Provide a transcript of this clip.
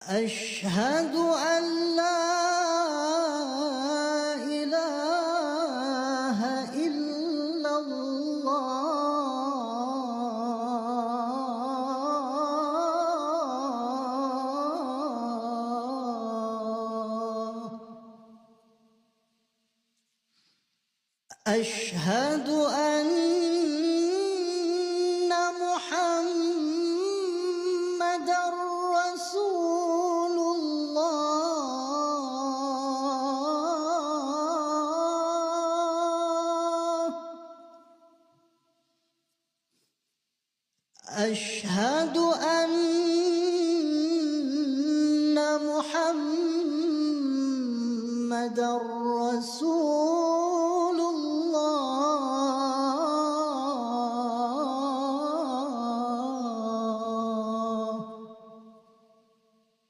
أشهد أن لا إله إلا الله. أشهد أن محمدًا رسول الله. أشهد أن محمدًا رسول